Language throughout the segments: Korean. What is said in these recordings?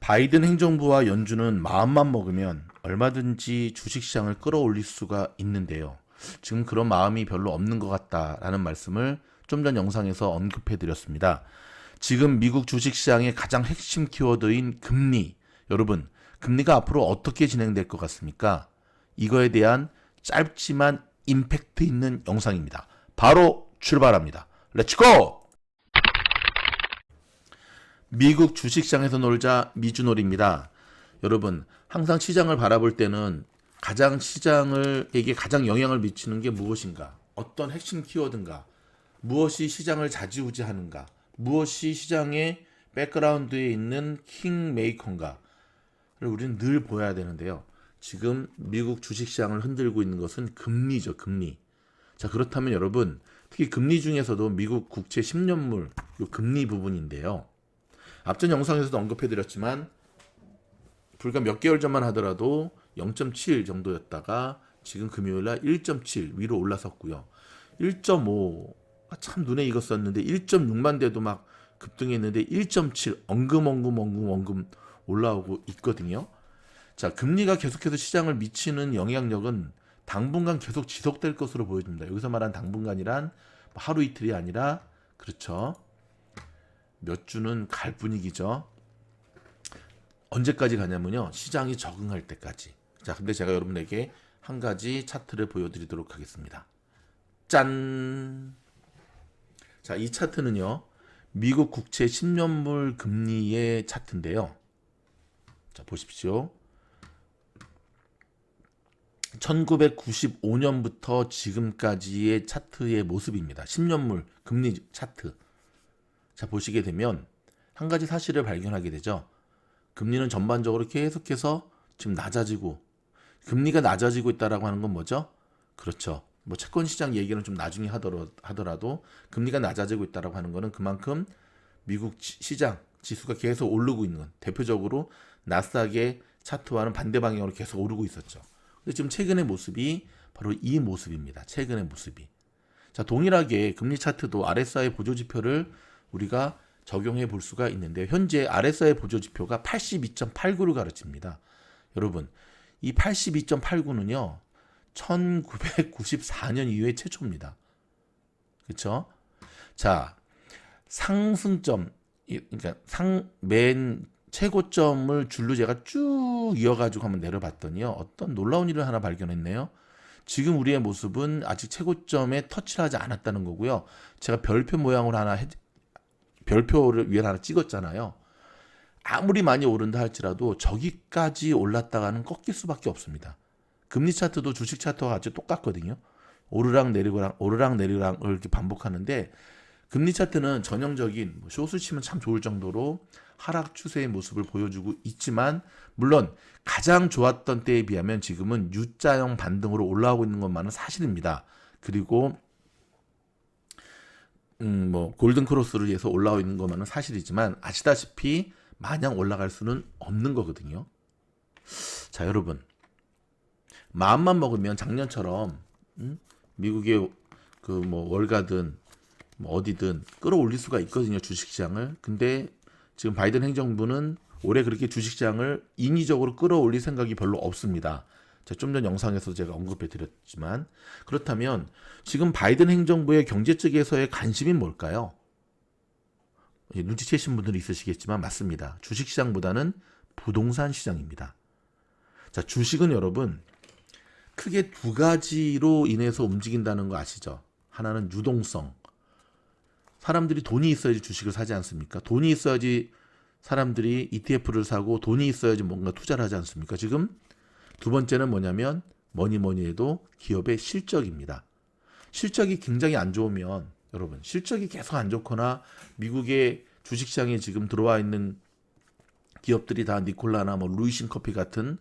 바이든 행정부와 연준은 마음만 먹으면 얼마든지 주식시장을 끌어올릴 수가 있는데요. 지금 그런 마음이 별로 없는 것 같다라는 말씀을 좀 전 영상에서 언급해 드렸습니다. 지금 미국 주식시장의 가장 핵심 키워드인 금리. 여러분, 금리가 앞으로 어떻게 진행될 것 같습니까? 이거에 대한 짧지만 임팩트 있는 영상입니다. 바로 출발합니다. 렛츠고! 미국 주식시장에서 놀자 미주놀이입니다. 여러분, 항상 시장을 바라볼 때는 시장에게 가장 영향을 미치는 게 무엇인가? 어떤 핵심 키워드인가? 무엇이 시장을 좌지우지하는가? 무엇이 시장의 백그라운드에 있는 킹메이커인가를 우리는 늘 보여야 되는데요. 지금 미국 주식시장을 흔들고 있는 것은 금리죠, 금리. 자, 그렇다면 여러분, 특히 금리 중에서도 미국 국채 10년물 요 금리 부분인데요. 앞전 영상에서도 언급해드렸지만 불과 몇 개월 전만 하더라도 0.7 정도였다가 지금 금요일날 1.7 위로 올라섰고요. 1.5 참 눈에 익었었는데 1.6만 돼도 막 급등했는데 1.7 엉금 올라오고 있거든요. 자, 금리가 계속해서 시장을 미치는 영향력은 당분간 계속 지속될 것으로 보여집니다. 여기서 말한 당분간이란 하루 이틀이 아니라 그렇죠. 몇 주는 갈 분위기죠. 언제까지 가냐면요. 시장이 적응할 때까지. 자, 근데 제가 여러분에게 한 가지 차트를 보여드리도록 하겠습니다. 짠! 자, 이 차트는요. 미국 국채 10년물 금리의 차트인데요. 자, 보십시오. 1995년부터 지금까지의 차트의 모습입니다. 10년물 금리 차트. 자, 보시게 되면 한 가지 사실을 발견하게 되죠. 금리는 전반적으로 계속해서 지금 낮아지고, 금리가 낮아지고 있다라고 하는 건 뭐죠? 그렇죠. 뭐 채권 시장 얘기는 좀 나중에 하더라도 금리가 낮아지고 있다라고 하는 거는 그만큼 미국 시장 지수가 계속 오르고 있는 건, 대표적으로 나스닥의 차트와는 반대 방향으로 계속 오르고 있었죠. 근데 지금 최근의 모습이 바로 이 모습입니다. 최근의 모습이. 자, 동일하게 금리 차트도 RSI 보조지표를 우리가 적용해 볼 수가 있는데, 현재 RSI 보조지표가 82.89를 가르칩니다. 여러분, 이 82.89는요 1994년 이후에 최초입니다. 그렇죠? 자, 상승점, 그러니까 맨 최고점을 줄로 제가 쭉 이어가지고 한번 내려봤더니요, 어떤 놀라운 일을 하나 발견했네요. 지금 우리의 모습은 아직 최고점에 터치를 하지 않았다는 거고요. 제가 별표 모양으로 별표를 위에 하나 찍었잖아요. 아무리 많이 오른다 할지라도 저기까지 올랐다가는 꺾일 수밖에 없습니다. 금리 차트도 주식 차트와 같이 똑같거든요. 오르락 내리락을 이렇게 반복하는데, 금리 차트는 전형적인 숏을 치면 참 좋을 정도로 하락 추세의 모습을 보여주고 있지만, 물론 가장 좋았던 때에 비하면 지금은 U자형 반등으로 올라오고 있는 것만은 사실입니다. 그리고 골든 크로스를 위해서 올라오고 있는 것만은 사실이지만, 아시다시피 마냥 올라갈 수는 없는 거거든요. 자, 여러분, 마음만 먹으면 작년처럼 미국의 월가든 어디든 끌어올릴 수가 있거든요, 주식시장을. 근데 지금 바이든 행정부는 올해 그렇게 주식시장을 인위적으로 끌어올릴 생각이 별로 없습니다. 좀 전 영상에서 제가 언급해 드렸지만, 그렇다면 지금 바이든 행정부의 경제 쪽에서의 관심이 뭘까요? 눈치채신 분들이 있으시겠지만 맞습니다. 주식시장보다는 부동산 시장입니다. 자, 주식은 여러분 크게 두 가지로 인해서 움직인다는 거 아시죠? 하나는 유동성. 사람들이 돈이 있어야지 주식을 사지 않습니까? 돈이 있어야지 사람들이 ETF를 사고, 돈이 있어야지 뭔가 투자를 하지 않습니까? 지금 두 번째는 뭐냐면 뭐니 해도 기업의 실적입니다. 실적이 굉장히 안 좋으면, 여러분, 실적이 계속 안 좋거나 미국의 주식시장에 지금 들어와 있는 기업들이 다 니콜라나 루이신 커피 같은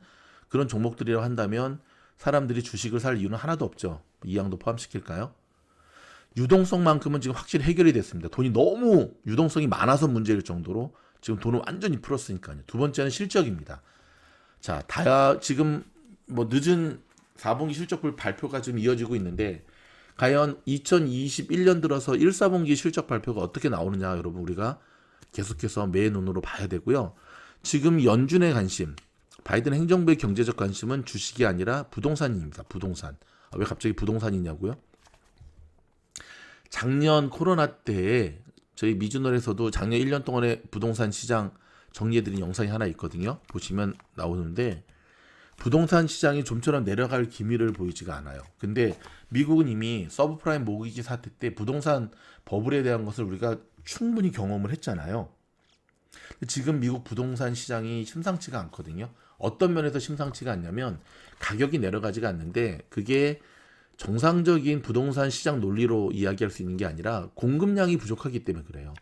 그런 종목들이라고 한다면 사람들이 주식을 살 이유는 하나도 없죠. 이양도 포함시킬까요? 유동성만큼은 지금 확실히 해결이 됐습니다. 돈이 너무 유동성이 많아서 문제일 정도로 지금 돈을 완전히 풀었으니까요. 두 번째는 실적입니다. 자, 지금 늦은 4분기 실적 발표가 지금 이어지고 있는데, 과연 2021년 들어서 1, 4분기 실적 발표가 어떻게 나오느냐, 여러분, 우리가 계속해서 매의 눈으로 봐야 되고요. 지금 연준의 관심, 바이든 행정부의 경제적 관심은 주식이 아니라 부동산입니다. 부동산. 왜 갑자기 부동산이냐고요? 작년 코로나 때에 저희 미주널에서도 작년 1년 동안의 부동산 시장 정리해드린 영상이 하나 있거든요. 보시면 나오는데 부동산 시장이 좀처럼 내려갈 기미를 보이지가 않아요. 근데 미국은 이미 서브프라임 모기지 사태 때 부동산 버블에 대한 것을 우리가 충분히 경험을 했잖아요. 지금 미국 부동산 시장이 심상치가 않거든요. 어떤 면에서 심상치가 않냐면 가격이 내려가지가 않는데 그게 정상적인 부동산 시장 논리로 이야기할 수 있는 게 아니라 공급량이 부족하기 때문에 그래요.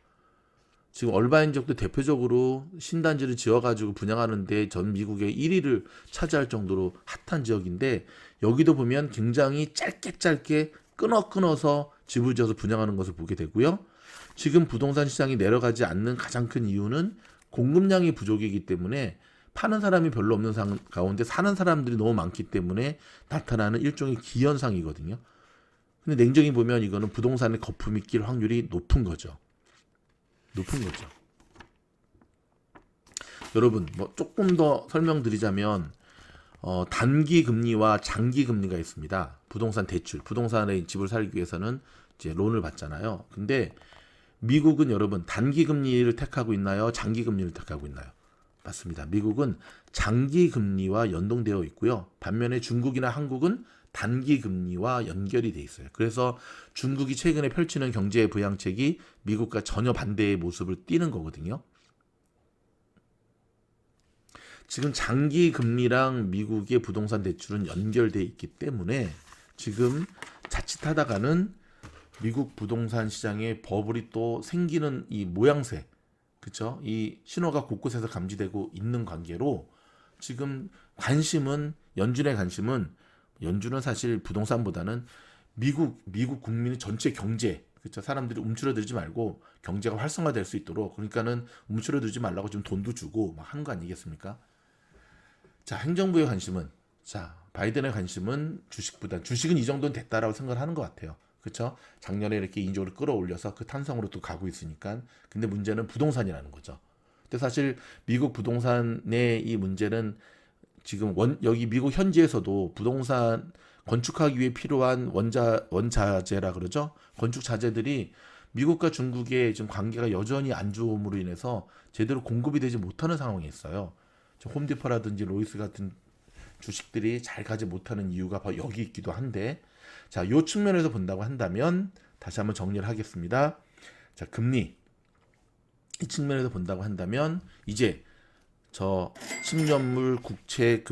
지금 얼바인 지역도 대표적으로 신단지를 지어가지고 분양하는데 전 미국의 1위를 차지할 정도로 핫한 지역인데 여기도 보면 굉장히 짧게 끊어서 집을 지어서 분양하는 것을 보게 되고요. 지금 부동산 시장이 내려가지 않는 가장 큰 이유는 공급량이 부족이기 때문에 파는 사람이 별로 없는 가운데 사는 사람들이 너무 많기 때문에 나타나는 일종의 기현상이거든요. 근데 냉정히 보면 이거는 부동산의 거품이 낄 확률이 높은 거죠. 여러분, 뭐 조금 더 설명드리자면 단기 금리와 장기 금리가 있습니다. 부동산 대출, 부동산에 집을 살기 위해서는 이제 론을 받잖아요. 근데 미국은 여러분 단기 금리를 택하고 있나요? 장기 금리를 택하고 있나요? 맞습니다. 미국은 장기 금리와 연동되어 있고요. 반면에 중국이나 한국은 단기 금리와 연결이 돼 있어요. 그래서 중국이 최근에 펼치는 경제 부양책이 미국과 전혀 반대의 모습을 띠는 거거든요. 지금 장기 금리랑 미국의 부동산 대출은 연결돼 있기 때문에 지금 자칫하다가는 미국 부동산 시장에 버블이 또 생기는 이 모양새, 그렇죠? 이 신호가 곳곳에서 감지되고 있는 관계로 지금 연준의 관심은 연준은 사실 부동산보다는 미국 국민의 전체 경제, 그렇죠? 사람들이 움츠러들지 말고 경제가 활성화될 수 있도록 그러니까는 움츠러들지 말라고 좀 돈도 주고 막 하는 거 아니겠습니까? 자, 행정부의 관심은 바이든의 관심은 주식은 이 정도는 됐다라고 생각을 하는 것 같아요. 그렇죠? 작년에 이렇게 인적으로 끌어올려서 그 탄성으로 또 가고 있으니까. 근데 문제는 부동산이라는 거죠. 근데 사실 미국 부동산의 이 문제는 지금 여기 미국 현지에서도 부동산 건축하기 위해 필요한 원자재라 그러죠. 건축 자재들이 미국과 중국의 지금 관계가 여전히 안 좋음으로 인해서 제대로 공급이 되지 못하는 상황이 있어요. 홈디포라든지 로이스 같은 주식들이 잘 가지 못하는 이유가 바로 여기 있기도 한데, 자, 요 측면에서 본다고 한다면 다시 한번 정리를 하겠습니다. 자, 금리 이 측면에서 본다고 한다면 이제 저 10년물 국채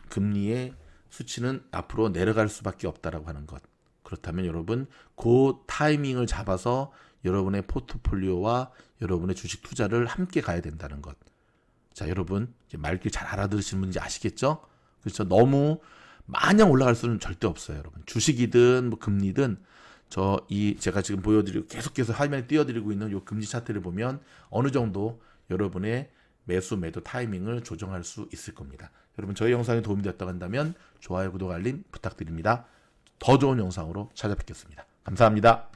금리의 수치는 앞으로 내려갈 수밖에 없다라고 하는 것. 그렇다면 여러분 그 타이밍을 잡아서 여러분의 포트폴리오와 여러분의 주식 투자를 함께 가야 된다는 것. 자, 여러분 이제 말귀 잘 알아들으시는 분인지 아시겠죠? 그렇죠. 너무 마냥 올라갈 수는 절대 없어요, 여러분. 주식이든 뭐 금리든 제가 지금 보여드리고 계속해서 화면에 띄워드리고 있는 이 금리 차트를 보면 어느 정도 여러분의 매수 매도 타이밍을 조정할 수 있을 겁니다. 여러분 저희 영상이 도움이 되었다고 한다면 좋아요, 구독, 알림 부탁드립니다. 더 좋은 영상으로 찾아뵙겠습니다. 감사합니다.